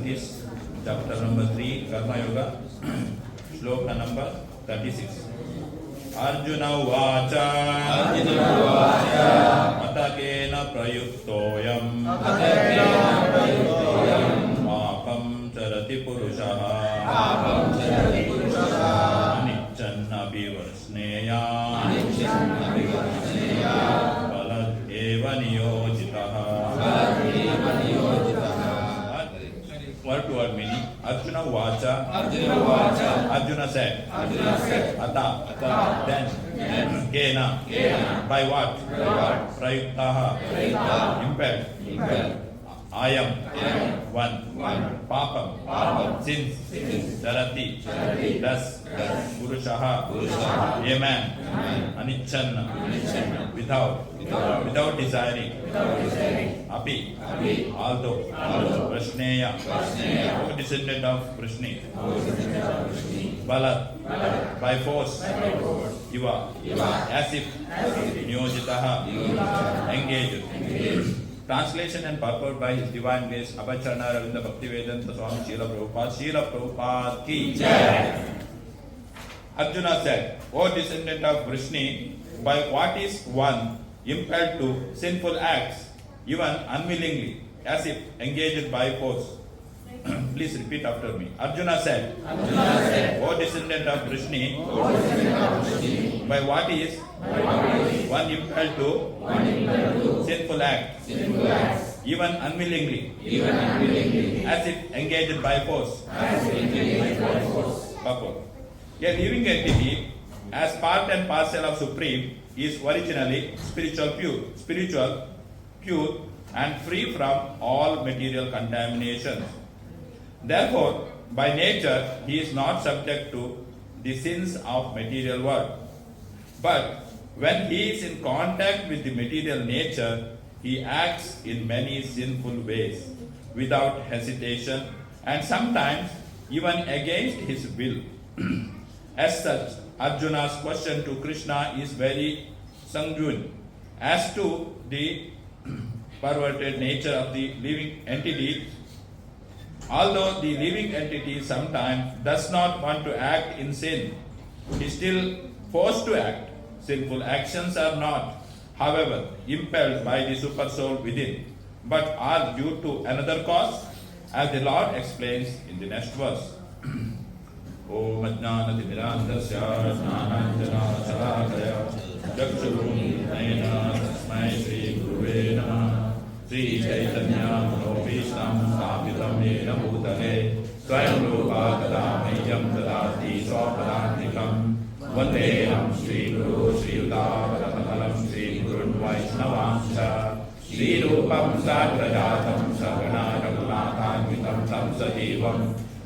this chapter number 3, Karma Yoga, shloka number 36. Arjuna Vacha Atakena Prayuktoyam Mapam Charati Purushaha Anichanna Bhivarsneya Balad Eva Niyojitaha. Word to word meaning. Arjuna Vacha. Arjuna said. Ata. Then. Kena. By what? Prayuktaha. Impelled. Ayam. One. Papam. Sins. Charati. Thus. Purushaha. A man. Anichanna. Without desiring. Api. Although. Prashneya. Descendant of Prashni. Balat. By force. Iva. As if. Niyojitaha. Engaged. Translation and purport by His Divine Grace Abhacharana Ravinda Bhaktivedanta Swami Srila Prabhupada ki Jai. Arjuna said, O descendant of Vrishni, by what is one impelled to sinful acts, even unwillingly, as if engaged by force? Please repeat after me. Arjuna said, O descendant of Vrishni, by what is one impelled to sinful acts, even unwillingly, as if engaged by force. Purport. A living entity, as part and parcel of Supreme, is originally spiritual, pure, and free from all material contaminations. Therefore, by nature, he is not subject to the sins of material world. But when he is in contact with the material nature, he acts in many sinful ways, without hesitation, and sometimes even against his will. As such, Arjuna's question to Krishna is very sanguine as to the perverted nature of the living entity. Although the living entity sometimes does not want to act in sin, he is still forced to act. Sinful actions are not, however, impelled by the supersoul within, but are due to another cause, as the Lord explains in the next verse. Om Ajnanatimirandasya Jnananjana Salakaya Chakshurun Nayana Tasmai Shri Guruve Namah Shri Chaitanya Manobhishtam Sthapitam Yena Bhutale Swayam Rupa Kadamayyam Dadati Swapadantikam Vandeham Shri Guru Shri Yuta Paramahalam Shri Gurun Vaishnavamsha Shri Rupam Sagrajatam Sagana Raghunathānvitam Tam Sadivam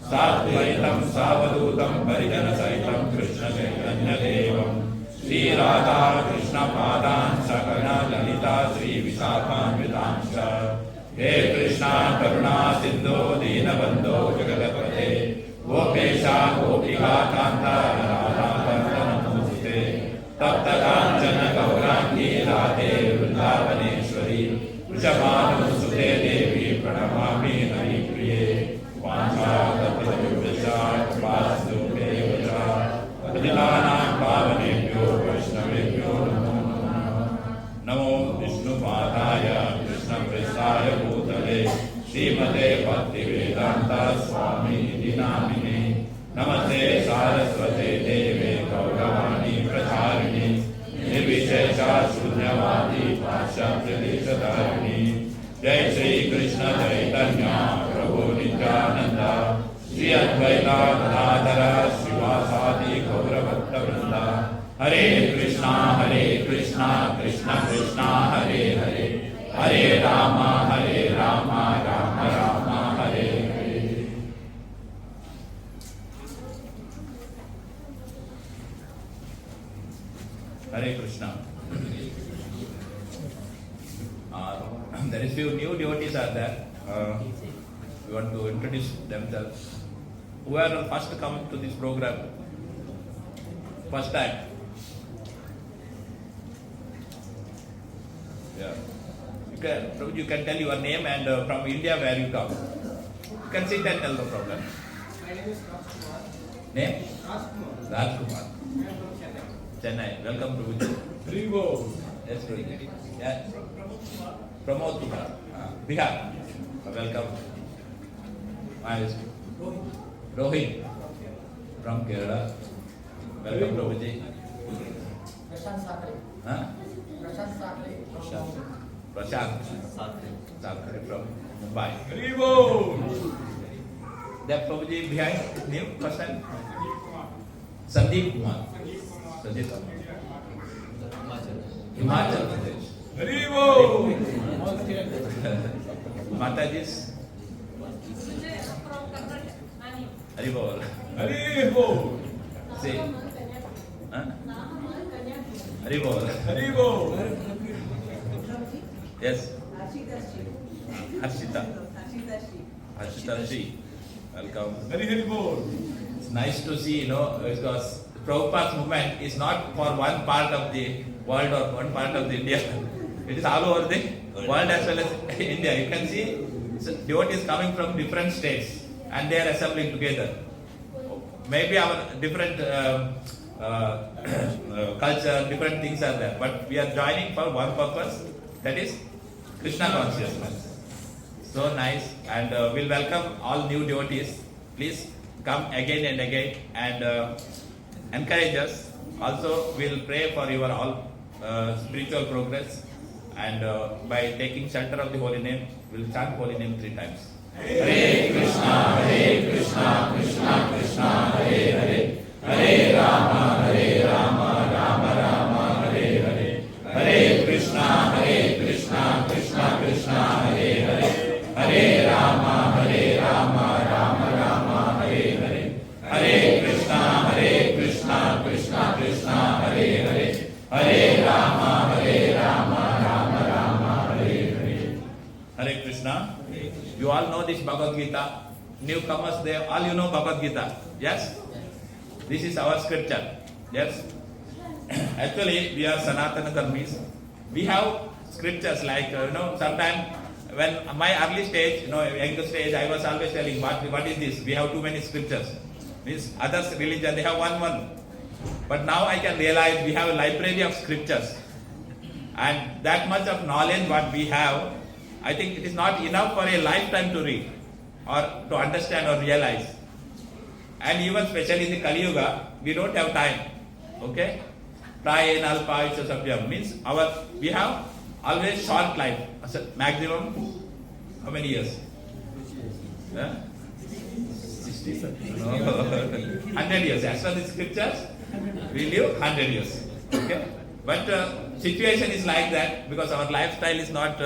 Satvaitam Savadutam Parijana Saitam Krishna Chaitanya Devam Shri Radha Krishna Padan Sakana Lalita Shri Visakhanvitamsha He Krishna Karuna Sindhu Dinabandho Jagatapate Gopesha Gopika Kanta Radha Namosute Tapta Kanchana Gaurangi Radhe Vrindavaneshwari Vrishabhanu Sute Devi Pranamami Hari Priye Vancha Tattva Vastupe Vacha Adilana Pavanebhyo Vaishnavebhyo Namo Namo Vishnu Padaya Krishna Prestaya Bhutale Srimate Bhaktivedanta Swami Dinamine Namaste Saraswate Deve Gauravani Pracharini Nirvishesha Shunyavadi Pasha Pradeshadarani Jai Shri Krishna Chaitanya Prabhu Nitya-dāsa Shri Advaita Gadadhara Srivasadi Gaura Bhakta Vrinda Hare Krishna Krishna Krishna Hare Hare Hare Rama Rama Rama Hare Hare. Hare Krishna. There is few new devotees are there. We want to introduce themselves. Who are first come to this program? First time. Yeah. You can tell your name and from India where you come. You can sit and tell, no problem. My name is Rajkumar. Name? Rajkumar. Rajkumar. I am from Chennai. Chennai. Welcome to Vijay. Rivo. Yes, Vijay. Yeah. Pramod Kumar. Pramod Kumar. Bihar. Welcome. My name is Rohit from Kerala. Welcome to Vijay. Prashant Sakre. Huh? Prashant Sakre. Prashant Sakre from Mumbai. Rivo. That Prabhuji behind name person? Sandeep Kumar. Sandeep Kumar. Himachal Pradesh. Rivo. Mataji's Haribol. Rivo. Say. Huh? Haribol. Rivo. Yes. Harshita. Harshita Ji. Welcome. Very Rivo. It's nice to see, because Prabhupada's movement is not for one part of the world or one part of the India. It is all over the world as well as India. You can see devotees coming from different states and they are assembling together. Maybe our different culture, different things are there, but we are joining for one purpose, that is Krishna consciousness. So nice, and we'll welcome all new devotees. Please come again and again and encourage us. Also, we'll pray for your all spiritual progress, and by taking shelter of the holy name, we'll chant holy name 3 times. Hare Krishna, Krishna Krishna, Hare Hare, Hare Rama, Rama Rama, Hare Hare, Hare Krishna, Krishna Krishna, Hare Hare, Hare Rama, Rama Rama, Hare Hare, Hare Krishna, Krishna Krishna, Hare Hare, Hare Rama, Rama Rama, Hare Hare. Hare Krishna. You all know this Bhagavad-gita. Newcomers, they all you know Bhagavad-gita. Yes? This is our scripture. Yes? Actually, we are Sanatana Dharmis. We have scriptures like, sometimes when my early stage, younger stage, I was always telling, what is this? We have too many scriptures. Means others religion, they have one. But now I can realize we have a library of scriptures. And that much of knowledge what we have, I think it is not enough for a lifetime to read or to understand or realize. And even especially in the Kali Yuga, we don't have time. Okay? Prayen alpa isha sabhyam means we have always short life. Maximum how many years? 60? No. 100 years. As per the scriptures, we live 100 years. Okay? But situation is like that because our lifestyle is not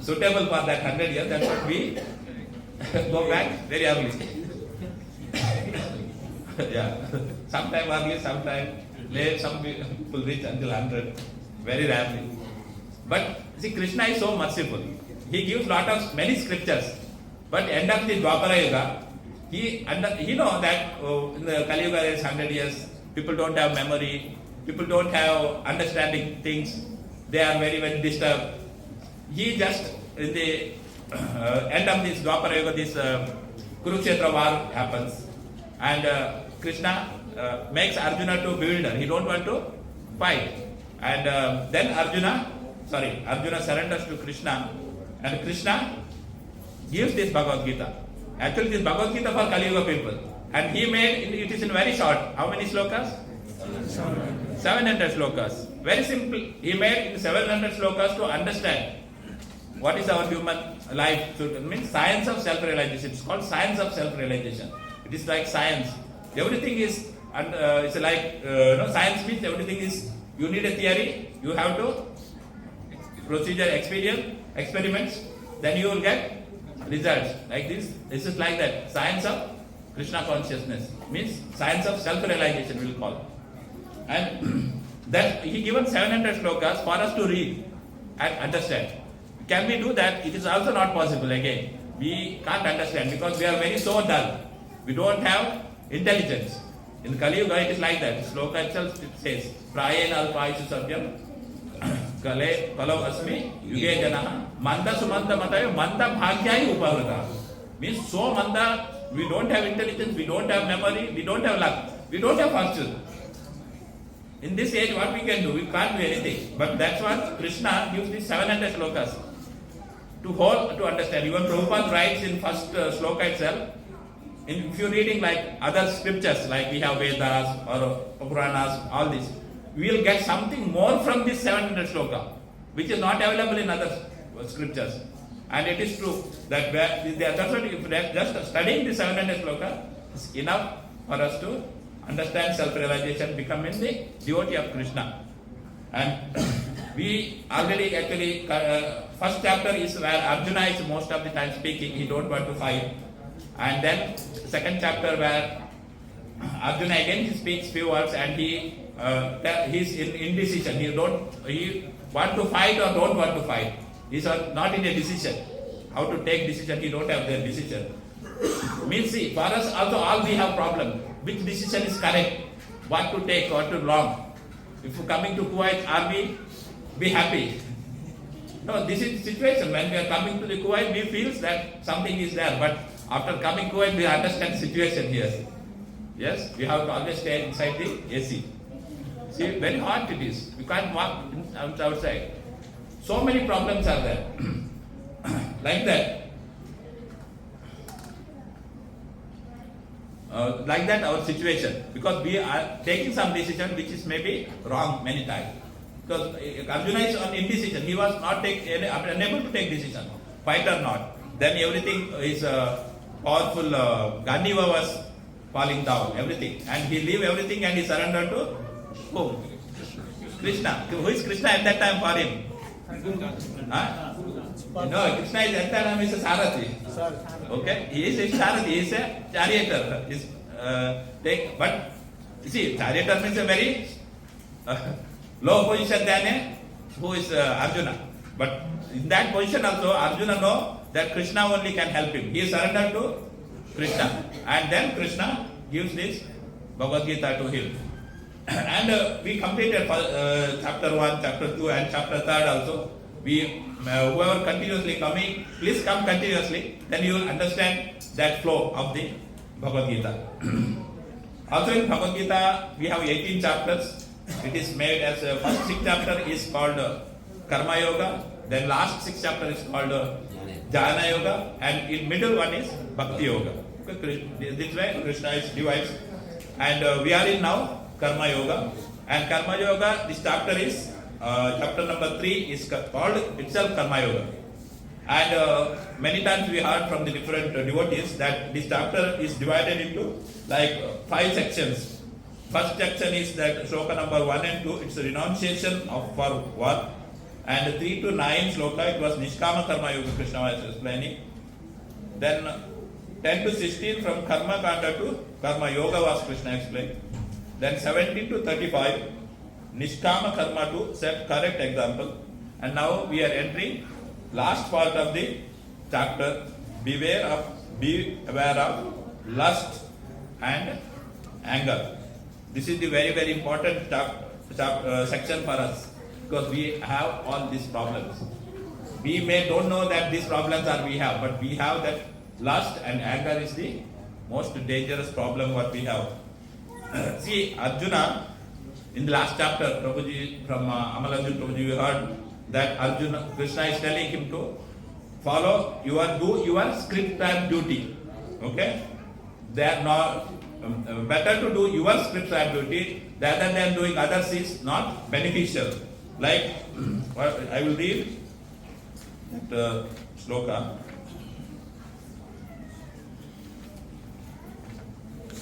suitable for that 100 years. That's what we go back very early. Yeah. Sometime early, sometime late, some people reach until 100. Very rarely. But see, Krishna is so merciful. He gives many scriptures. But end of the Dwapara Yuga, he know that in the Kali Yuga is 100 years. People don't have memory. People don't have understanding things. They are very, very disturbed. He just, in the end of this Dwapara Yuga, this Kurukshetra war happens. And Krishna makes Arjuna to bewilder. He don't want to fight. And then Arjuna surrenders to Krishna. And Krishna gives this Bhagavad-gita. Actually, this Bhagavad-gita for Kali Yuga people. And he made, it is in very short. How many slokas? 700 slokas. Very simple. He made in 700 slokas to understand what is our human life. So it means science of self-realization. It's called science of self-realization. It is like science. Everything is, it's like, science means everything is, you need a theory, you have to procedure, experiments, then you will get results. Like this is like that. Science of Krishna consciousness means science of self-realization we will call. And that he given 700 slokas for us to read and understand. Can we do that? It is also not possible again. We can't understand because we are very so dull. We don't have intelligence. In Kali Yuga it is like that. Sloka itself says, Prayen alpa ishu sabyam Kalau asmi yuge janaha manda sumanda matayo manda bhagyai upavrata. Means so manda, we don't have intelligence, we don't have memory, we don't have luck, we don't have fortune. In this age, what we can do? We can't do anything. But that's what Krishna gives these 700 slokas to understand. Even Prabhupada writes in first sloka itself. If you're reading like other scriptures, like we have Vedas or Puranas, all this, we will get something more from this 700 sloka, which is not available in other scriptures. And it is true that that's what if just studying the 700 sloka is enough for us to understand self-realization, becoming the devotee of Krishna. And we already actually, first chapter is where Arjuna is most of the time speaking, he don't want to fight. And then second chapter where Arjuna again he speaks few words and he's in indecision. He want to fight or don't want to fight. He's not in a decision. How to take decision, he don't have their decision. Means see, for us also all we have problem. Which decision is correct? What to take, what to wrong? If we're coming to Kuwait, are we be happy? No, this is the situation. When we are coming to the Kuwait, we feel that something is there. But after coming to Kuwait, we understand the situation here. Yes, we have to always stay inside the AC. See, very hot it is. We can't walk outside. So many problems are there. Like that. Like that our situation, because we are taking some decision which is maybe wrong many times. Because Arjuna is on indecision, he was not unable to take decision, fight or not. Then everything is powerful, Gandiva was falling down, everything. And he leave everything and he surrendered to who? Krishna. Who is Krishna at that time for him? Huh? No, Krishna is at that time is a Sarathi. Okay, he is a Sarathi, he is a charioteer. But you see, charioteer means a very low position than who is Arjuna. But in that position also, Arjuna know that Krishna only can help him. He is surrendered to Krishna. And then Krishna gives this Bhagavad-gita to him. And we completed chapter 1, chapter 2 and chapter 3 also. Whoever continuously coming, please come continuously, then you will understand that flow of the Bhagavad-gita. Also in Bhagavad-gita, we have 18 chapters. It is made as first 6 chapter is called Karma Yoga, then last 6 chapter is called Jnana Yoga, and in middle one is Bhakti Yoga. This way Krishna is divides. And we are in now Karma Yoga. And Karma Yoga, this chapter is chapter number 3 is called itself Karma Yoga. And many times we heard from the different devotees that this chapter is divided into like 5 sections. First section is that sloka number 1 and 2, it's a renunciation of for work. And 3 to 9 sloka, it was Nishkama Karma Yoga, Krishna was explaining. Then 10 to 16 from Karma Kanda to Karma Yoga was Krishna explained. Then 17 to 35, Nishkama Karma to set correct example. And now we are entering last part of the chapter. Be aware of lust and anger. This is the very, very important section for us, because we have all these problems. We may don't know that these problems are we have, but we have that lust and anger is the most dangerous problem what we have. See, Arjuna, in the last chapter, Prabhuji, from Amalanjan Prabhuji, we heard that Arjuna, Krishna is telling him to follow do your script and duty. Okay? They are not better to do your script and duty rather than doing others is not beneficial. Like I will read that sloka.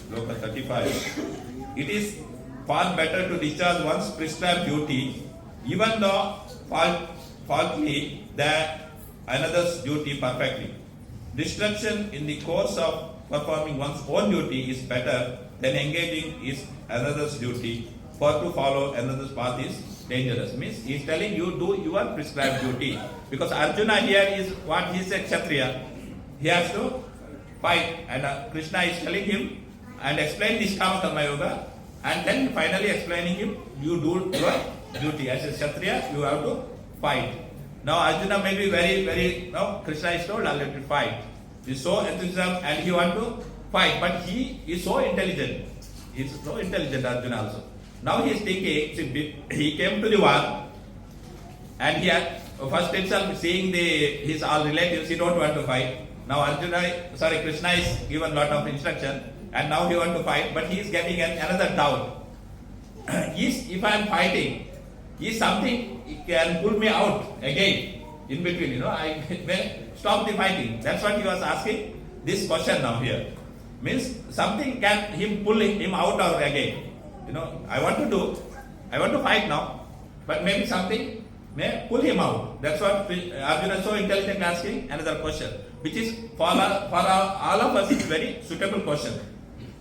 Sloka 35. It is far better to discharge one's prescribed duty, even though faultily, than another's duty perfectly. Distraction in the course of performing one's own duty is better than engaging in another's duty, for to follow another's path is dangerous. Means he is telling you do your prescribed duty. Because Arjuna here is what he is a Kshatriya. He has to fight, and Krishna is telling him and explain Nishkama Karma Yoga, and then finally explaining him you do your duty. As a Kshatriya, you have to fight. Now Arjuna may be very, very, Krishna is told already to fight. He's so enthusiastic and he want to fight, but he is so intelligent. He's so intelligent, Arjuna also. Now he is thinking, see, he came to the war and he had first itself seeing his all relatives, he don't want to fight. Now Krishna is given lot of instruction and now he want to fight, but he is getting another doubt. If I am fighting, is something can pull me out again in between, I may stop the fighting. That's what he was asking this question now here. Means something can pull him out or again. I want to fight now, but maybe something may pull him out. That's what Arjuna is so intelligent asking another question, which is for all of us is very suitable question.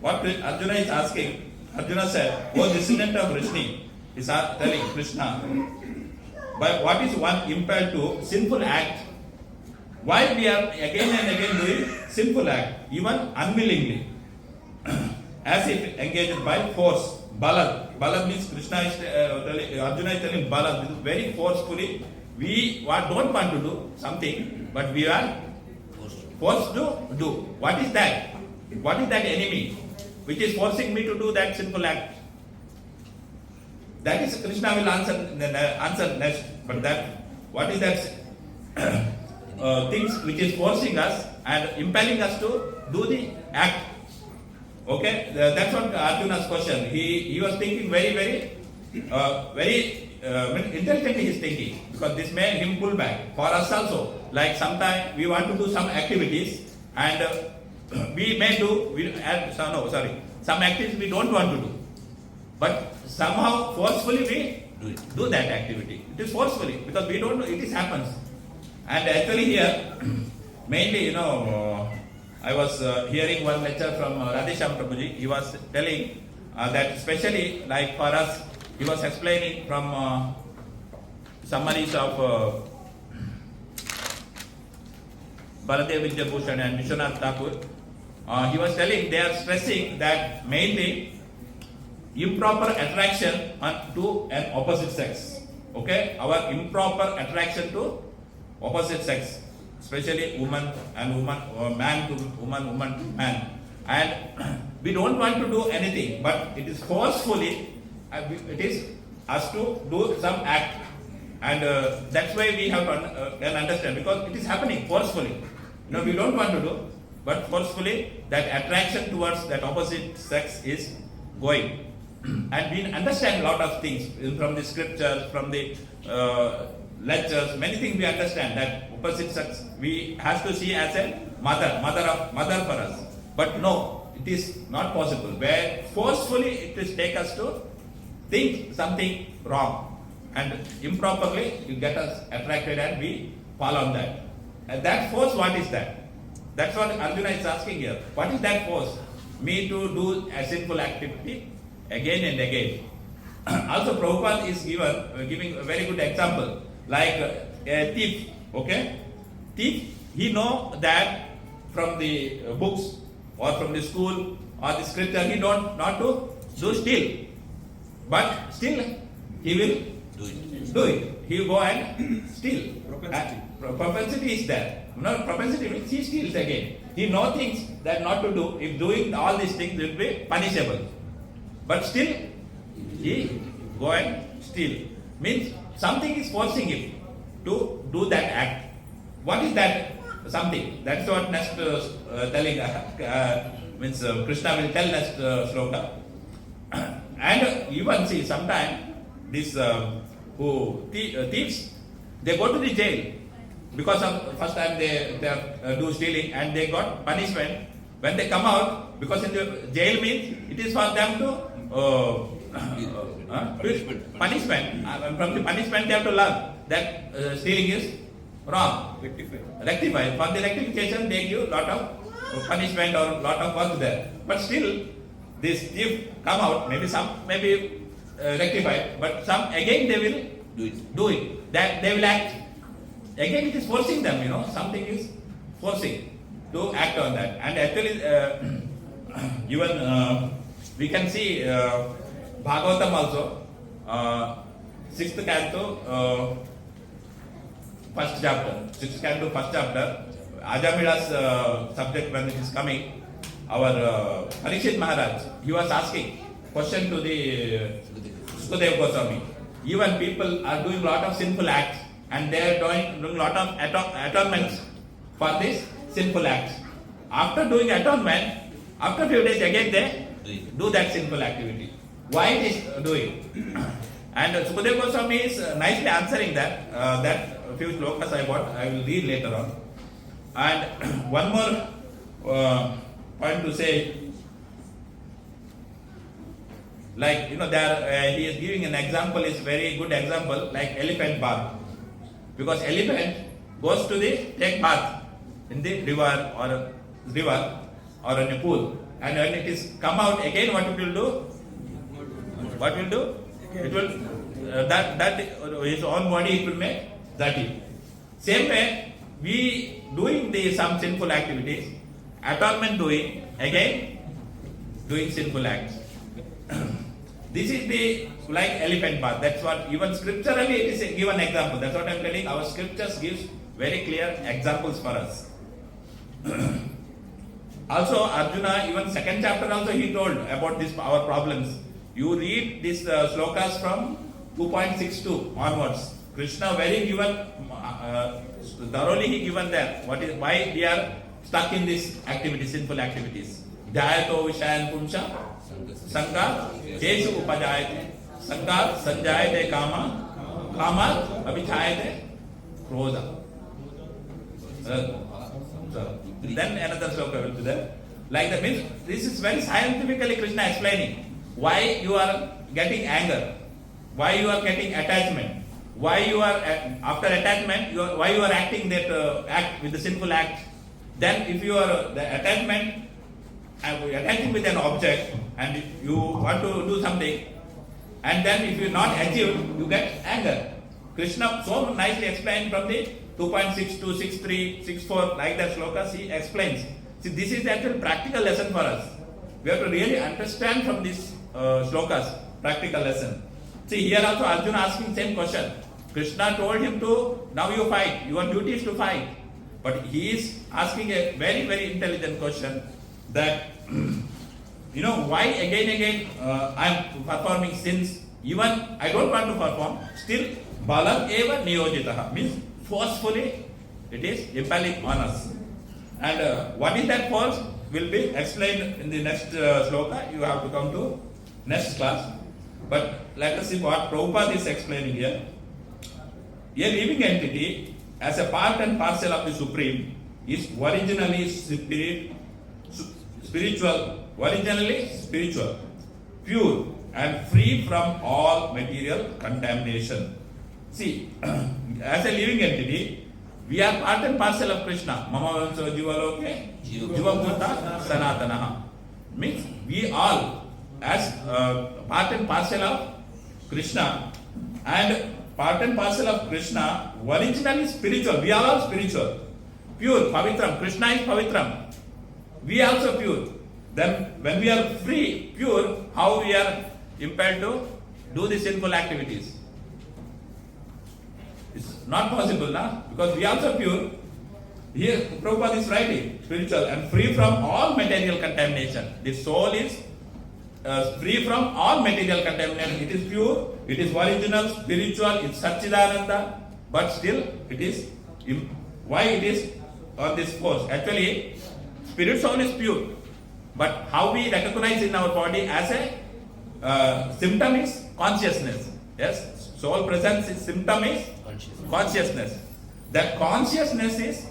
What Arjuna is asking, Arjuna said, "O descendant of Vrishni," is telling Krishna, but what is one impelled to sinful act? Why we are again and again doing sinful act, even unwillingly, as if engaged by force. Balad. Balad means Krishna is Arjuna is telling Balad. This is very forcefully. We don't want to do something, but we are forced to do. What is that? What is that enemy which is forcing me to do that sinful act? That is Krishna will answer next. But what is that things which is forcing us and impelling us to do the act? Okay, that's what Arjuna's question. He was thinking very intelligently. He is thinking because this made him pull back. For us also, like sometimes we want to do some activities and we may do. Some activities we don't want to do, but somehow forcefully we do that activity. It is forcefully because we don't know it happens. And actually here, mainly I was hearing one lecture from Radhesham Prabhuji. He was telling that especially like for us, he was explaining from summaries of Baladev Vidyabhushan and Vishwanath Thakur. He was telling they are stressing that mainly improper attraction to an opposite sex. Okay, our improper attraction to opposite sex, especially woman and woman, or man to woman, woman to man. And we don't want to do anything, but it is forcefully, it is us to do some act. And that's why we have to can understand, because it is happening forcefully. We don't want to do, but forcefully that attraction towards that opposite sex is going. And we understand a lot of things from the scriptures, from the lectures, many things we understand that opposite sex we have to see as a mother for us. But no, it is not possible. Where forcefully it will take us to think something wrong, and improperly you get us attracted and we fall on that. And that force, what is that? That's what Arjuna is asking here. What is that force? Me to do a sinful activity again and again. Also, Prabhupada is giving a very good example, like a thief. Okay, thief, he know that from the books or from the school or the scripture, he not to do steal, but still he will do it. He will go and steal. Propensity is there. No, propensity means he steals again. He knows things that not to do. If doing all these things will be punishable, but still he go and steal. Means something is forcing him to do that act. What is that something? That's what next telling means Krishna will tell next sloka. And even see sometimes this who thieves, they go to the jail because of first time they do stealing and they got punishment. When they come out, because in the jail means it is for them to punishment. From the punishment they have to learn that stealing is wrong. Rectify. For the rectification they give lot of punishment or lot of work there. But still this thief come out, maybe some maybe rectify, but some again they will do it. That they will act. Again it is forcing them, something is forcing to act on that. And actually even we can see Bhagavatam also, 6th canto, 1st chapter, 6th canto, 1st chapter, Ajamila's subject when it is coming, our Parikshit Maharaj, he was asking question to the Sukadeva Goswami. Even people are doing lot of sinful acts and they are doing lot of atonements for this sinful acts. After doing atonement, after few days again they do that sinful activity. Why it is doing? And Sukadeva Goswami is nicely answering that. That few shlokas I will read later on. And one more point to say, like there he is giving an example, is very good example, like elephant bath. Because elephant goes to take bath in the river or in a pool, and when it is come out again, what it will do? What will do? It will that his own body it will make dirty. Same way, we doing some sinful activities, atonement doing, again doing sinful acts. This is the like elephant bath. That's what even scripturally it is a given example. That's what I am telling. Our scriptures gives very clear examples for us. Also, Arjuna, even second chapter also he told about this our problems. You read these slokas from 2.62 onwards. Krishna very given, thoroughly he given there. Why we are stuck in this activity, sinful activities. Dhyayato vishayan punsha sanka jeshu upajayate sanka sanjayate kama abhichayate krodha. Then another sloka will be there. Like that means this is very scientifically Krishna explaining why you are getting anger, why you are getting attachment, why you are after attachment, why you are acting that act with the sinful act. Then if you are the attachment, attaching with an object and you want to do something, and then if you not achieve, you get anger. Krishna so nicely explained from the 2.62, 63, 64, like that slokas he explains. See, this is actual practical lesson for us. We have to really understand from these slokas, practical lesson. See, here also Arjuna asking same question. Krishna told him to, now you fight, your duty is to fight. But he is asking a very, very intelligent question that, why again I am performing sins, even I don't want to perform, still balam eva niyojitaha, means forcefully it is impelling on us. And what is that force will be explained in the next sloka. You have to come to next class. But let us see what Prabhupada is explaining here. A living entity, as a part and parcel of the Supreme, is originally spiritual, pure and free from all material contamination. See, as a living entity, we are part and parcel of Krishna. Mama Vanso Jivaloke, Jivamurta Sanatanaha. Means we all, as part and parcel of Krishna, and part and parcel of Krishna, originally spiritual. We are all spiritual. Pure, Pavitram. Krishna is Pavitram. We are also pure. Then when we are free, pure, how we are impelled to do the sinful activities? It's not possible, na? Because we are also pure. Here, Prabhupada is writing, spiritual and free from all material contamination. The soul is free from all material contamination. It is pure, it is original, spiritual, it's Satchidananda, but still it is, why it is on this course? Actually, spirit soul is pure, but how we recognize in our body as a symptom is consciousness. Yes, soul presence is symptom is consciousness. That consciousness is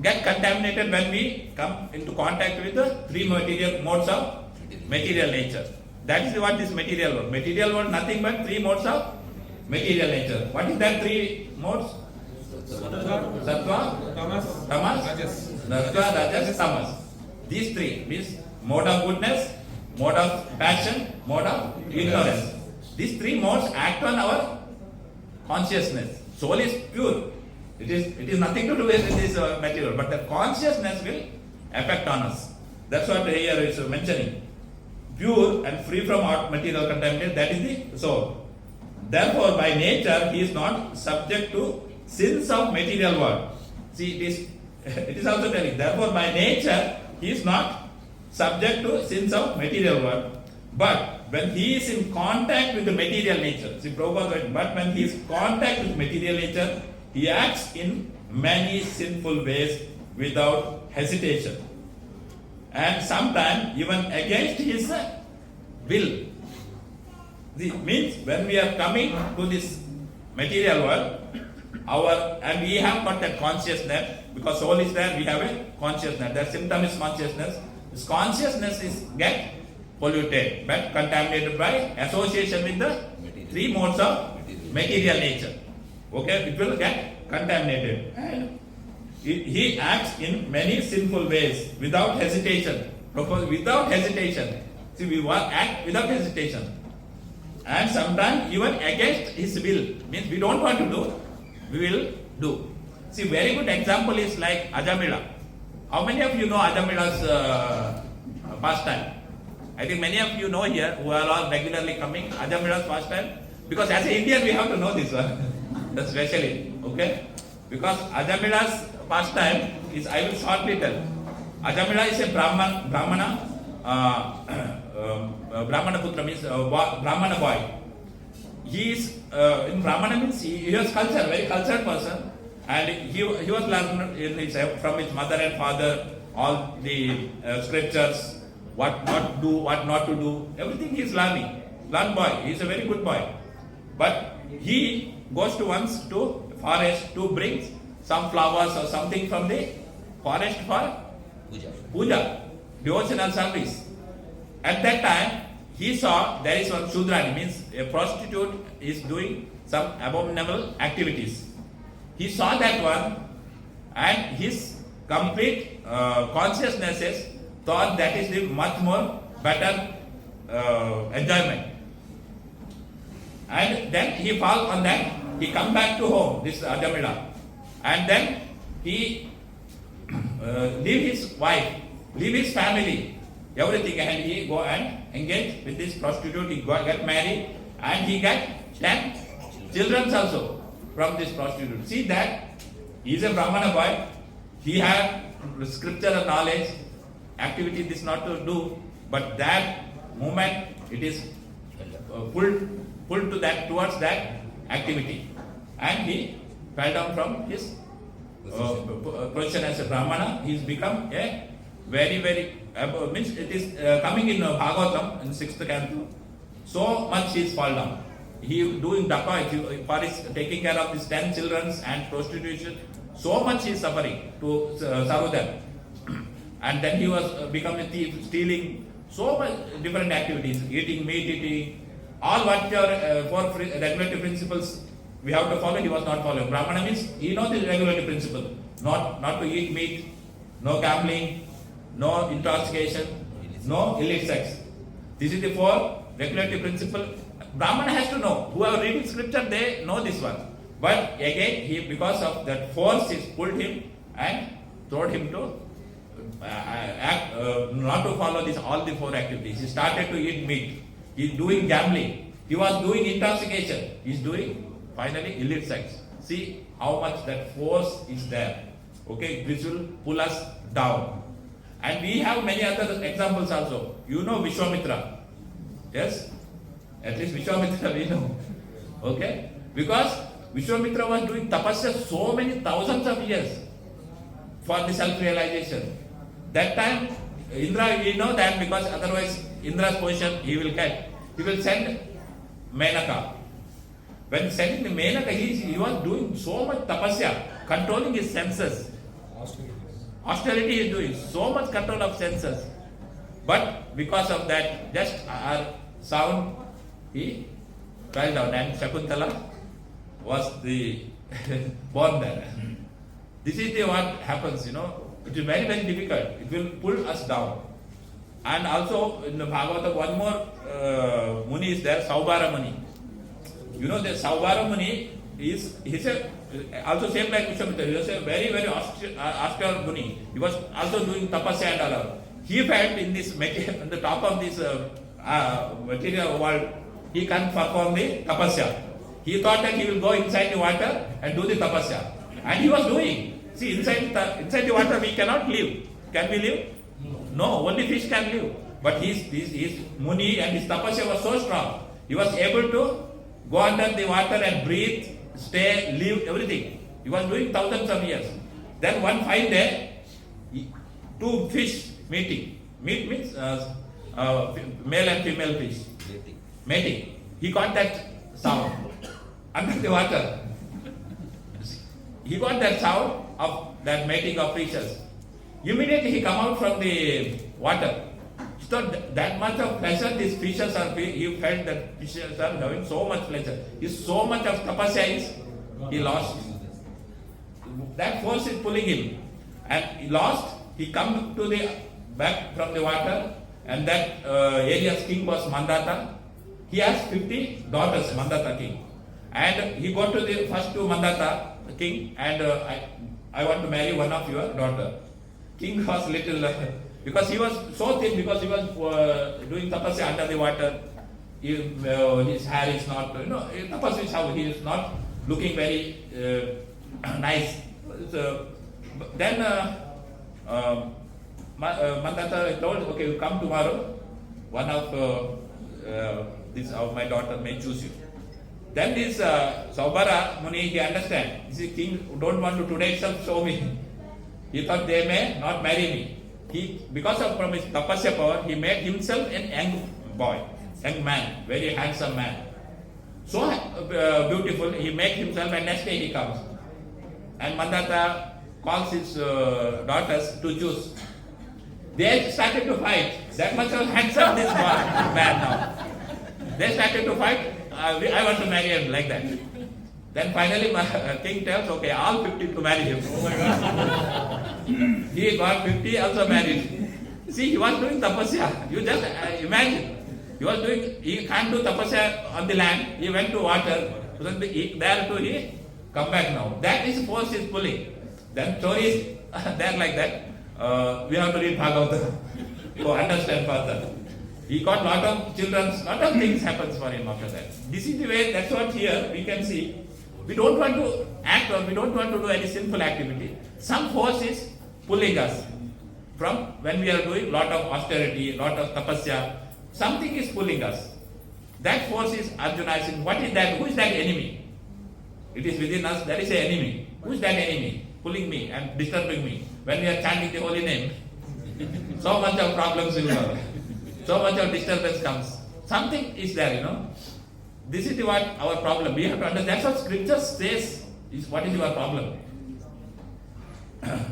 get contaminated when we come into contact with the three material modes of material nature. That is what is material world. Material world nothing but three modes of material nature. What is that three modes? Sattva, tamas, sattva, rajas, tamas. These three means mode of goodness, mode of passion, mode of ignorance. These three modes act on our consciousness. Soul is pure. It is nothing to do with this material, but the consciousness will affect on us. That's what here is mentioning. Pure and free from material contamination, that is the soul. Therefore, by nature, he is not subject to sins of material world. See, it is It is also telling. Therefore, by nature, he is not subject to sins of material world. But when he is in contact with the material nature, see Prabhupada said, but when he is in contact with material nature, he acts in many sinful ways without hesitation. And sometimes even against his will. Means when we are coming to this material world, and we have got that consciousness, because soul is there, we have a consciousness. That symptom is consciousness. This consciousness is get polluted, but contaminated by association with the three modes of material nature. Okay, it will get contaminated. And he acts in many sinful ways without hesitation. Without hesitation. See, we act without hesitation. And sometimes even against his will. Means we don't want to do, we will do. See, very good example is like Ajamila. How many of you know Ajamila's pastime? I think many of you know here who are all regularly coming Ajamila's pastime. Because as an Indian we have to know this one. Especially. Okay? Because Ajamila's pastime is, I will shortly tell. Ajamila is a Brahmana Putra means Brahmana boy. He is in Brahmana means he has culture, very cultured person, and he was learned from his mother and father all the scriptures, what not to do, what not to do, everything he is learning. Learned boy, he is a very good boy. But he goes to once to forest to bring some flowers or something from the forest for puja, devotional service. At that time, he saw there is one Shudrani, means a prostitute is doing some abominable activities. He saw that one, and his complete consciousness thought that is the much more better enjoyment. And then he fall on that, he come back to home, this Ajamila, and then he leave his wife, leave his family, everything, and he go and engage with this prostitute, he get married, and he get 10 children also from this prostitute. See that he is a Brahmana boy, he had scriptural knowledge, activity this not to do, but that moment it is pulled to that, towards that activity, and he fell down from his position as a Brahmana. He has become a very, very, means it is coming in Bhagavatam in 6th canto. So much he is fall down. He doing dacoit, for his taking care of his 10 children and prostitution. So much he is suffering to serve them. And then he was become a thief, stealing, so much different activities, eating meat, eating, all what your four regulatory principles we have to follow, he was not following. Brahmana means he knows the regulatory principle, not to eat meat, no gambling, no intoxication, no illicit sex. This is the four regulatory principle. Brahmana has to know. Whoever reading scripture, they know this one. But again, he, because of that force, it pulled him and told him to not to follow this all the four activities. He started to eat meat. He is doing gambling. He was doing intoxication. He is doing finally illicit sex. See how much that force is there. Okay, which will pull us down. And we have many other examples also. You know Vishwamitra. Yes? At least Vishwamitra we know. Okay? Because Vishwamitra was doing tapasya so many thousands of years for the self-realization. That time, Indra, we know that because otherwise Indra's position he will get. He will send Menaka. When sending the Menaka, he was doing so much tapasya, controlling his senses. Austerity he is doing, so much control of senses. But because of that, just our sound, he fell down, and Shakuntala was the born there. This is the what happens, It is very, very difficult. It will pull us down. And also in the Bhagavata, one more Muni is there, Saubhara Muni. You know that Saubhara Muni he's also same like Vishwamitra. He was a very, very austere Muni. He was also doing tapasya and all. He felt in this on the top of this material world, he can't perform the tapasya. He thought that he will go inside the water and do the tapasya. And he was doing. See, inside the water we cannot live. Can we live? No, only fish can live. But his Muni and his tapasya was so strong. He was able to go under the water and breathe, stay, live, everything. He was doing thousands of years. Then one fine day, two fish meeting. Meet means male and female fish. Mating. He got that sound under the water. He got that sound of that mating of fishes. Immediately he come out from the water. He thought that much of pleasure these fishes are. He felt that fishes are having so much pleasure. So much of tapasya he lost. That force is pulling him, and he lost. He come to the back from the water, and that area's king was Mandata. He has 50 daughters, Mandata king, and he go to the first to Mandata king, and I want to marry one of your daughter. King was little because he was so thin, because he was doing tapasya under the water. His hair is not, tapasya is how he is not looking very nice. So, then Mandata told, okay, you come tomorrow. One of this of my daughter may choose you. Then this Saubara Muni, he understand. This is king don't want to today itself show me. He thought they may not marry me. Because of from his tapasya power, he made himself an young boy, young man, very handsome man. So beautiful, he made himself, and next day he comes. And Mandata calls his daughters to choose. They started to fight. That much of handsome this man now. They started to fight. I want to marry him like that. Then finally my king tells, okay, all 50 to marry him. Oh my God. He got 50, also married. See, he was doing tapasya. You just imagine. He can't do tapasya on the land. He went to water. There too he come back now. That is force is pulling. Then stories there like that. We have to read Bhagavad to understand further. He got lot of children, lot of things happens for him after that. This is the way, that's what here we can see. We don't want to act or we don't want to do any sinful activity. Some force is pulling us from when we are doing lot of austerity, lot of tapasya. Something is pulling us. That force is Arjuna asking, what is that? Who is that enemy? It is within us, there is an enemy. Who is that enemy? Pulling me and disturbing me. When we are chanting the holy name, so much of problems will come. So much of disturbance comes. Something is there, This is what our problem. We have to understand. That's what scripture says. What is your problem?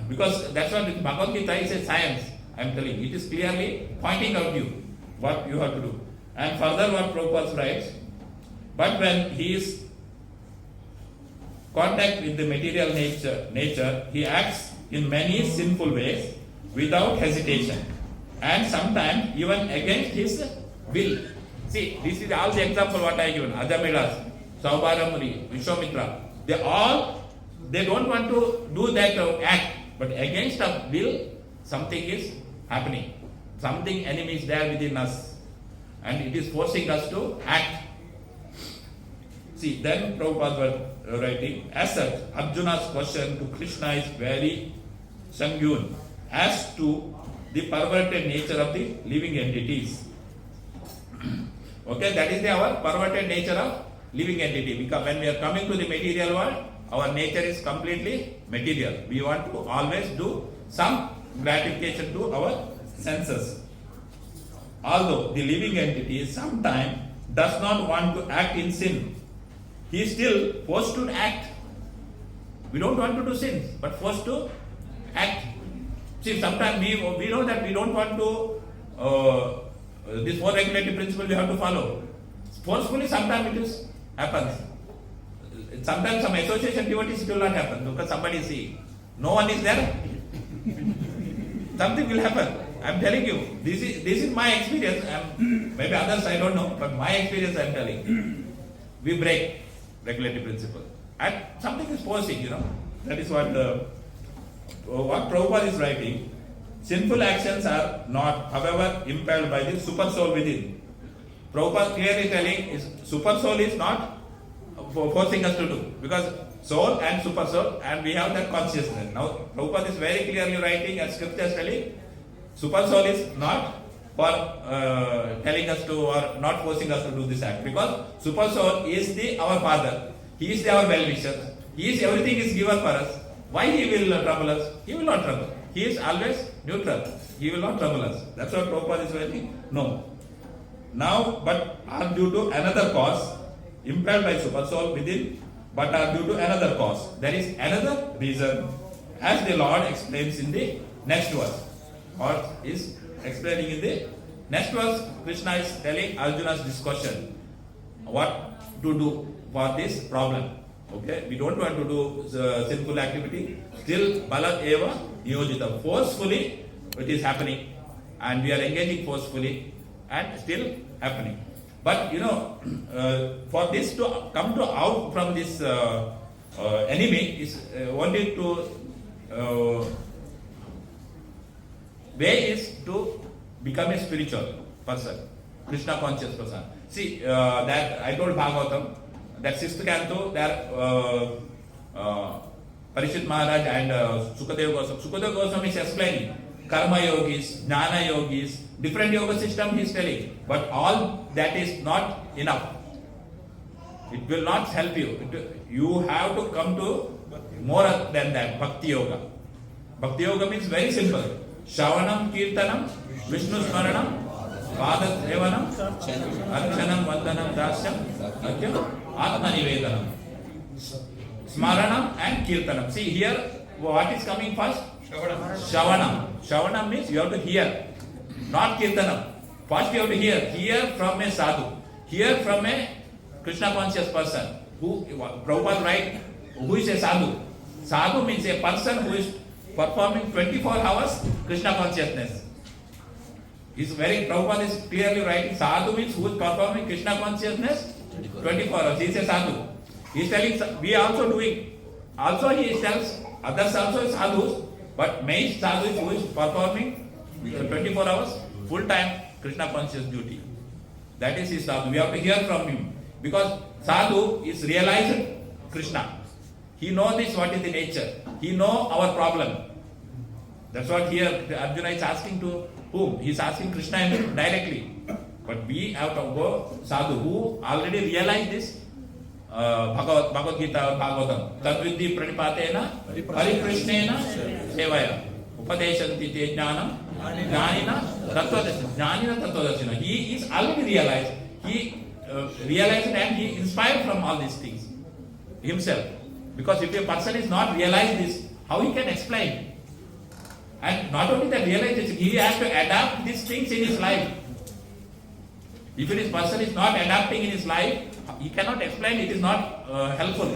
Because that's what Bhagavad-gita is a science. I am telling you. It is clearly pointing out you what you have to do. And further what Prabhupada writes, but when he is contact with the material nature, he acts in many sinful ways without hesitation, and sometimes even against his will. See, this is all the example what I given. Ajamilas, Saubaramuri, Vishwamitra. They don't want to do that act, but against our will, something is happening. Something enemy is there within us, and it is forcing us to act. See, then Prabhupada was writing, as such, Arjuna's question to Krishna is very sanguine as to the perverted nature of the living entities. Okay, that is our perverted nature of living entity. Because when we are coming to the material world, our nature is completely material. We want to always do some gratification to our senses. Although the living entity sometimes does not want to act in sin, he is still forced to act. We don't want to do sins, but forced to act. See, sometimes we know that we don't want to, this four regulatory principle we have to follow. Forcefully, sometimes it happens. Sometimes some association devotees will not happen because somebody see, no one is there. Something will happen. I am telling you, this is my experience. Maybe others I don't know, but my experience I am telling. We break regulatory principle, and something is forcing. That is what Prabhupada is writing. Sinful actions are not, however, impelled by the super soul within. Prabhupada clearly telling is super soul is not forcing us to do, because soul and super soul, and we have that consciousness. Now, Prabhupada is very clearly writing as scriptures telling, super soul is not for telling us to or not forcing us to do this act, because super soul is our father. He is our well-wisher. He is everything is given for us. Why he will trouble us? He will not trouble. He is always neutral. He will not trouble us. That's what Prabhupada is saying. No. Now, but are due to another cause, impelled by super soul within, but are due to another cause. There is another reason, as the Lord explains in the next verse, or is explaining in the next verse. Krishna is telling Arjuna's this question: what to do for this problem? Okay, we don't want to do sinful activity. Still, balat eva niyojita. Forcefully, it is happening, and we are engaging forcefully, and still happening. But for this to come to out from this enemy is only to way is to become a spiritual person, Krishna conscious person. See that I told Bhagavatam, that sixth canto, there Parishit Maharaj and Sukadeva Goswami. Sukadeva Goswami is explaining karma yogis, jnana yogis, different yoga system he is telling. But all that is not enough. It will not help you. You have to come to more than that, Bhakti Yoga. Bhakti Yoga means very simple. Shravanam, Kirtanam, Vishnu Smaranam, Padat Evanam, Archanam, Vandanam, Dasyam, Atma Nivedanam. Smaranam and Kirtanam. See here, what is coming first? Shravanam. Shravanam means you have to hear, not Kirtanam. First you have to hear. Hear from a sadhu. Hear from a Krishna conscious person. Who Prabhupada write, who is a sadhu? Sadhu means a person who is performing 24 hours Krishna consciousness. Prabhupada is clearly writing, sadhu means who is performing Krishna consciousness 24 hours. He is a sadhu. He is telling, we are also doing. Also he tells, others also sadhus, but main sadhu is who is performing 24 hours full time Krishna conscious duty. That is his sadhu. We have to hear from him. Because sadhu is realized Krishna. He knows this, what is the nature. He knows our problem. That's what here Arjuna is asking to whom? He is asking Krishna directly. But we have to go sadhu who already realized this. Bhagavad-gita or Bhagavatam. Tadvidhi pranipatena parikrishena sevaya. Upadeshanti te jnanam jnanina tattvadarshina. He is already realized. He realized and he inspired from all these things himself. Because if a person is not realized this, how he can explain? And not only that realization, he has to adapt these things in his life. If this person is not adapting in his life, he cannot explain, it is not helpful.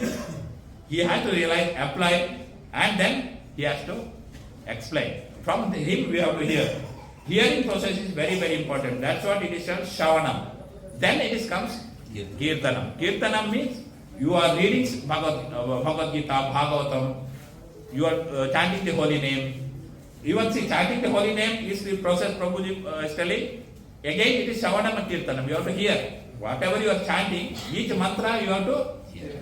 He has to realize, apply, and then he has to explain. From him we have to hear. Hearing process is very, very important. That's what it is called Shravanam. Then it comes Kirtanam. Kirtanam means you are reading Bhagavad-gita, Bhagavatam, you are chanting the holy name. Even see, chanting the holy name is the process Prabhuji is telling. Again, it is Shravanam and Kirtanam. You have to hear. Whatever you are chanting, each mantra you have to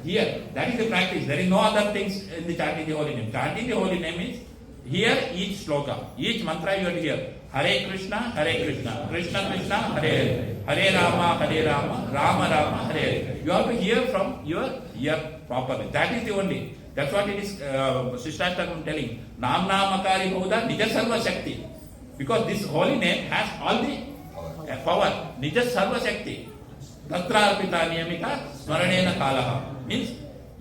hear. That is the practice. There is no other things in the chanting the holy name. Chanting the holy name means hear each sloka, each mantra you have to hear. Hare Krishna, Krishna Krishna, Hare Hare Rama, Rama Rama, Hare Hare. You have to hear from your ear properly. That is the only. That's what it is Srila telling. Nam Namakari Bhuda Nija Sarva Shakti. Because this holy name has all the power. Nija Sarva Shakti. Tatra Arpita Niyamita Smaranena Kalaha. Means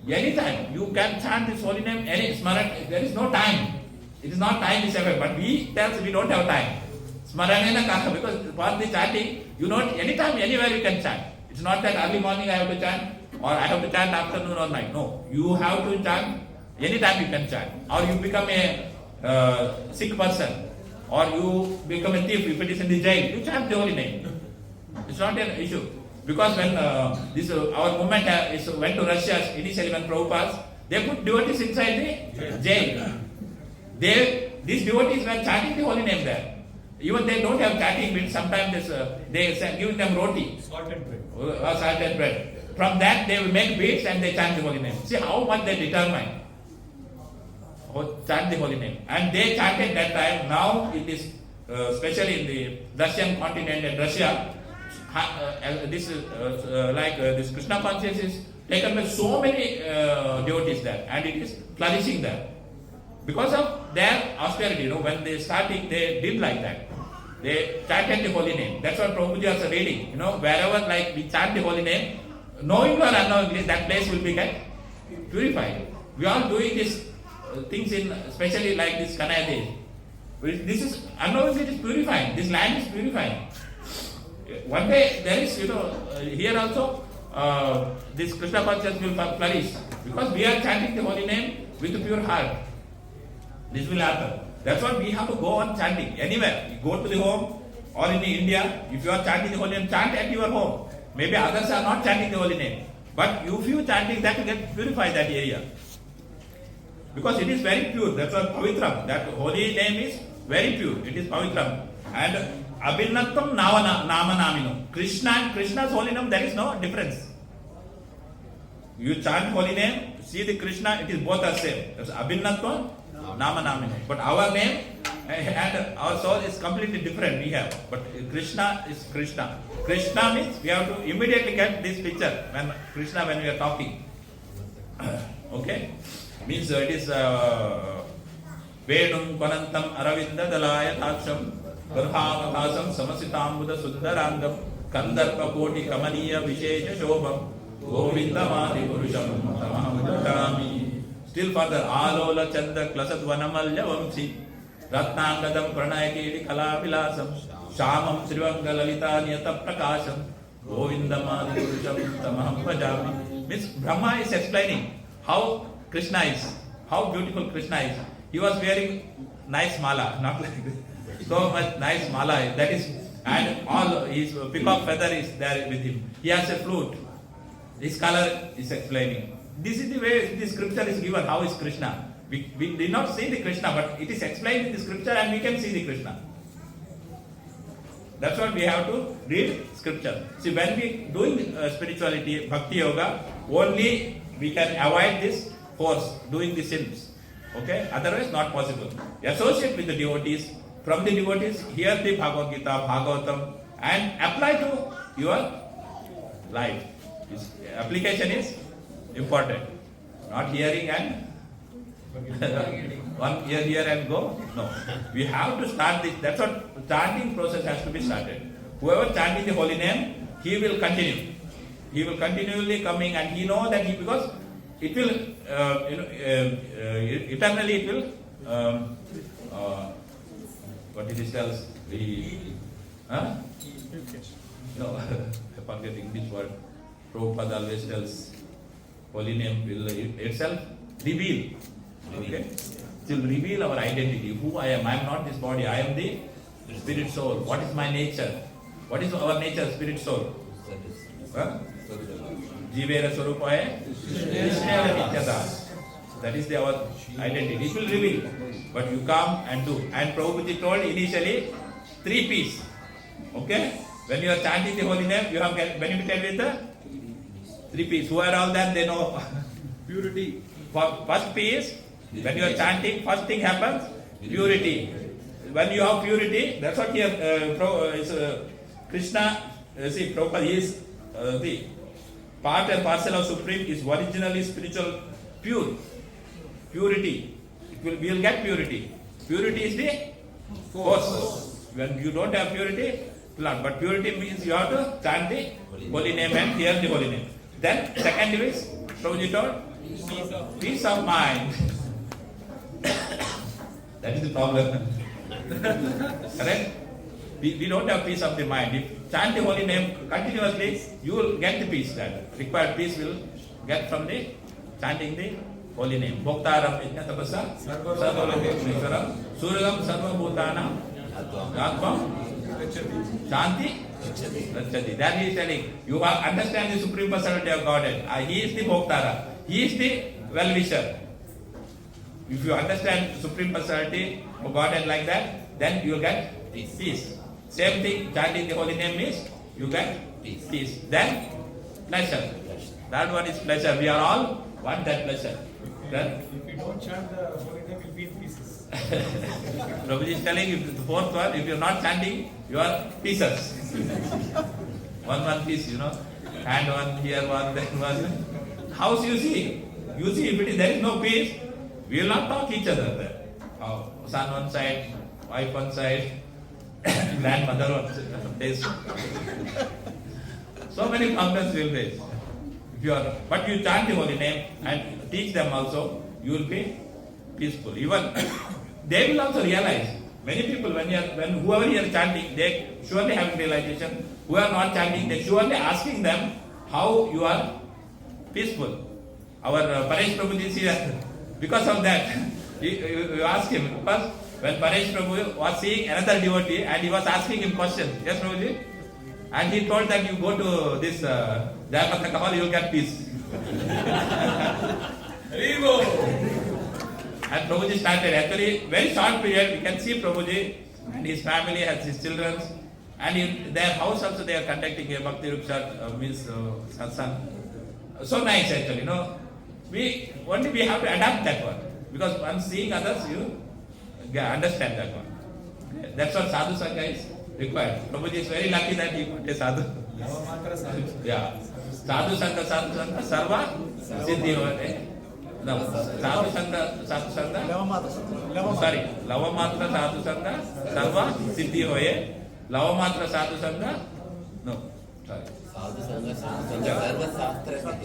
anytime you can chant this holy name, any smaran, there is no time. It is not time is ever, but we don't have time. Smaranena Kalaha, because for the chanting, you know, anytime, anywhere you can chant. It's not that early morning I have to chant, or I have to chant afternoon or night. No, you have to chant, anytime you can chant. Or you become a sick person, or you become a thief, if it is in the jail, you chant the holy name. It's not an issue. Because when our movement went to Russia, initially when Prabhupada, they put devotees inside the jail. These devotees were chanting the holy name there. Even they don't have chanting, but sometimes they giving them roti. Salt and bread. Salt and bread. From that they will make beads and they chant the holy name. See how much they determine. Chant the holy name. And they chanted that time. Now it is, especially in the Russian continent and Russia, this is this Krishna consciousness is taken by so many devotees there, and it is flourishing there. Because of their austerity, when they starting, they did like that. They chanted the holy name. That's what Prabhupada is reading. Wherever we chant the holy name, knowing or unknowingly, that place will be get purified. We are doing these things in, especially like this Kanaya. This is unknowingly it is purifying. This land is purifying. One day there is, here also this Krishna consciousness will flourish because we are chanting the holy name with a pure heart. This will happen. That's what we have to go on chanting anywhere. You go to the home or in India, if you are chanting the holy name, chant at your home. Maybe others are not chanting the holy name, but if you chanting that, you get purify that area because it is very pure. That's what pavitram. That holy name is very pure. It is pavitram and abhinatvam nama namino. Krishna and Krishna's holy name, there is no difference. You chant holy name, see the Krishna, it is both are same. That's abhinatvam nama namino. But our name and our soul is completely different. We have, but Krishna is Krishna. Krishna means we have to immediately get this picture when Krishna, when we are talking. Okay, means it is Vedum Panantam Aravinda Dalaya Taksham Garhavakasam Samasitambuda Sundarangam Kandarpa Koti Kamaniya Vishesha Shobham Govindamadi Purusham Tamaham. Still further, Alola Chanda Klasat Vanamalya Vamsi Ratnangadam Pranayakiri Kala Vilasam Shamam Srivanga Lalita Niyata Prakasham Govindamadi Purusham Tamaham Bhajami. Means Brahma is explaining how Krishna is, how beautiful Krishna is. He was wearing nice mala, not like this. So much nice mala, that is, and all his peacock feather is there with him. He has a flute. His color is explaining. This is the way the scripture is given, how is Krishna. We did not see the Krishna, but it is explained in the scripture and we can see the Krishna. That's what we have to read scripture. See, when we doing spirituality, bhakti yoga, only we can avoid this force, doing the sins. Okay? Otherwise not possible. Associate with the devotees. From the devotees, hear the Bhagavad-gita, Bhagavatam and apply to your life. This application is important. Not hearing and one ear here and go. No. We have to start this. That's what chanting process has to be started. Whoever chanting the holy name, he will continue. He will continually coming and he know that because it will, eternally it will, what it is tells, no, I forget English word. Prabhupada always tells, holy name will itself reveal. Okay? It will reveal our identity, who I am. I am not this body, I am the spirit soul. What is my nature? What is our nature, spirit soul? Jivera Swarupaya, Nitya-dāsa. That is our identity. It will reveal. But you come and do. And Prabhupada told initially 3 P's. Okay? When you are chanting the holy name, you have benefited with the 3 P's. Who are all that? They know. Purity. First P is, when you are chanting, first thing happens, purity. When you have purity, that's what here Krishna, see, Prabhupada is the part and parcel of Supreme is originally spiritual pure. Purity. We will get purity. Purity is the force. When you don't have purity, but purity means you have to chant the holy name and hear the holy name. Then second is, Prabhuji told, peace of mind. That is the problem. Correct? We don't have peace of the mind. If chant the holy name continuously, you will get the peace. That required peace will get from the chanting the holy name. Bhoktaram Yajnatapasa Sarvalokeশ্বரம் Suragam Sarvabhutanam Atvam Shanti Rachati. That he is telling. You understand the Supreme Personality of Godhead. He is the Bhoktara. He is the well-wisher. If you understand Supreme Personality of Godhead like that, then you will get peace. Same thing, chanting the holy name means you get peace. Then pleasure. Third one is pleasure. We are all want that pleasure. Then If you don't chant the holy name, you'll be in pieces. Prabhuji is telling you the fourth one, if you are not chanting, you are pieces. one piece, hand one, here one, then one. House you see, if there is no peace, we will not talk each other there. Son one side, wife one side, grandmother one place. So many problems we will face. But you chant the holy name and teach them also, you will be peaceful. Even they will also realize. Many people, whoever you are chanting, they surely have realization. Who are not chanting, they surely asking them how you are peaceful. Our Paresh Prabhu is here. Because of that, you ask him. Because when Paresh Prabhu was seeing another devotee and he was asking him questions. Yes, Prabhuji? And he told that you go to this Jayapataka hall, you will get peace. And Prabhuji started. Actually, very short period, you can see Prabhuji and his family has his children. And in their house also they are conducting a Bhakti Ruksha, means satsanga. So nice actually, We have to adapt that one. Because once seeing others, you understand that one. Okay? That's what sadhu sangha is required. Prabhuji is very lucky that he got a sadhu. Yeah. Sadhu sangha, sarva siddhi hoye. No, sadhu sangha, sorry. Lavamatra sadhu sangha, sarva siddhi hoye. Lavamatra sadhu sangha, no, sorry. Sadhu sangha, sarva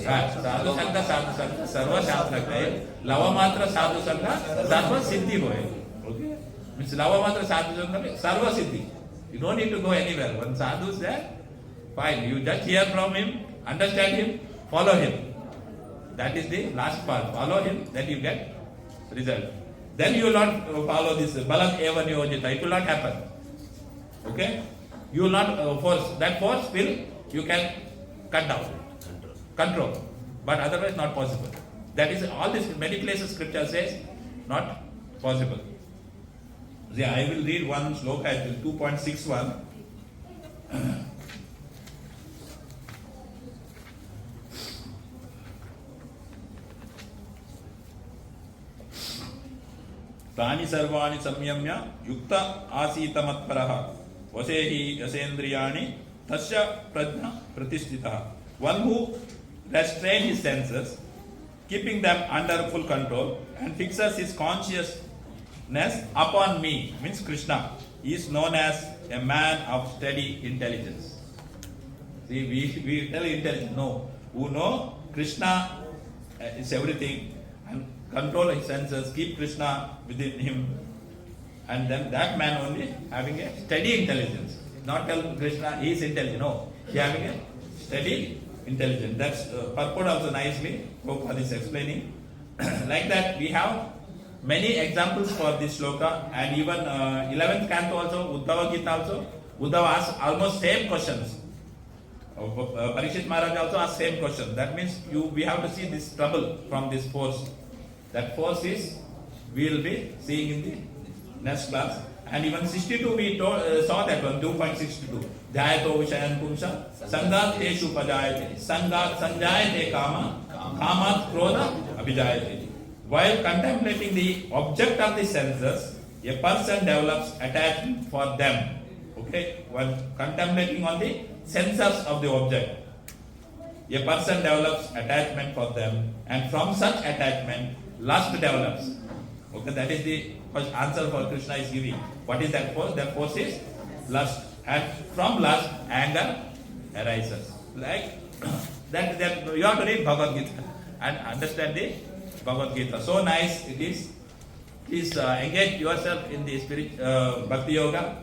shastra. Sadhu sangha, sarva shastra kahe. Lavamatra sadhu sangha, sarva siddhi hoye. Okay? Means lavamatra sadhu sangha, sarva siddhi. You don't need to go anywhere. When sadhu is there, fine. You just hear from him, understand him, follow him. That is the last part. Follow him, then you get result. Then you will not follow this balam eva niyojita. It will not happen. Okay? You will not force. That force will, you can cut down. Control. But otherwise not possible. That is all this, many places scripture says, not possible. See, I will read one sloka, 2.61. तानि सर्वाणि संयम्य युक्त आसीत मत्परः वसेहि यसेन्द्रियाणि तस्य प्रज्ञा प्रतिष्ठितः. One who restrains his senses, keeping them under full control, and fixes his consciousness upon me, means Krishna, is known as a man of steady intelligence. See, we tell intelligence, no. Who know Krishna is everything, and control his senses, keep Krishna within him, and then that man only having a steady intelligence. Not tell Krishna he is intelligent, no. He having a steady intelligence. That's purport also nicely Prabhupada is explaining. Like that we have many examples for this sloka, and even 11th canto also, Uddhava Gita also, Uddhava asks almost same questions. Parikshit Maharaj also asked same question. That means we have to see this trouble from this force. That force is, we will be seeing in the next class. And even 62 we saw that one, 2.62. Dhyayato Vishayan Pumsa, Sangat Eshu Pajayate, Sangat Sanjayate Kama, Kamat Krodha Abhijayate. While contemplating the object of the senses, a person develops attachment for them. Okay? When contemplating on the senses of the object, a person develops attachment for them, and from such attachment, lust develops. Okay, that is the first answer for Krishna is giving. What is that force? That force is lust. And from lust, anger arises. Like that you have to read Bhagavad-gita and understand the Bhagavad-gita. So nice it is. Please engage yourself in the spirit Bhakti Yoga,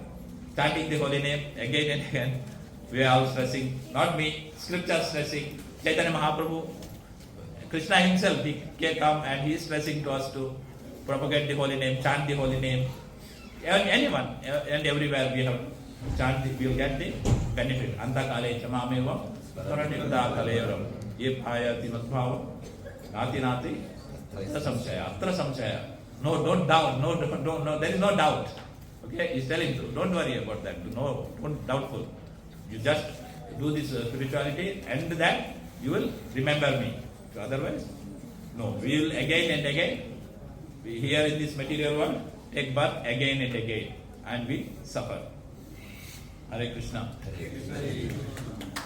chanting the holy name again and again. We are all stressing, not me, scripture stressing. Chaitanya Mahaprabhu, Krishna himself, he can come and he is stressing to us to propagate the holy name, chant the holy name. Anyone and everywhere we have chant, we will get the benefit. Antakale chamamevam karanikuda kaleyaram yepayati madbhavam nati nati atra samshaya. No, don't doubt. No, there is no doubt. Okay, he's telling you, don't worry about that. No, don't doubtful. You just do this spirituality, and that you will remember me. So otherwise, no. We will again and again, we here in this material world, take birth again and again, and we suffer. Hare Krishna. Hare Krishna.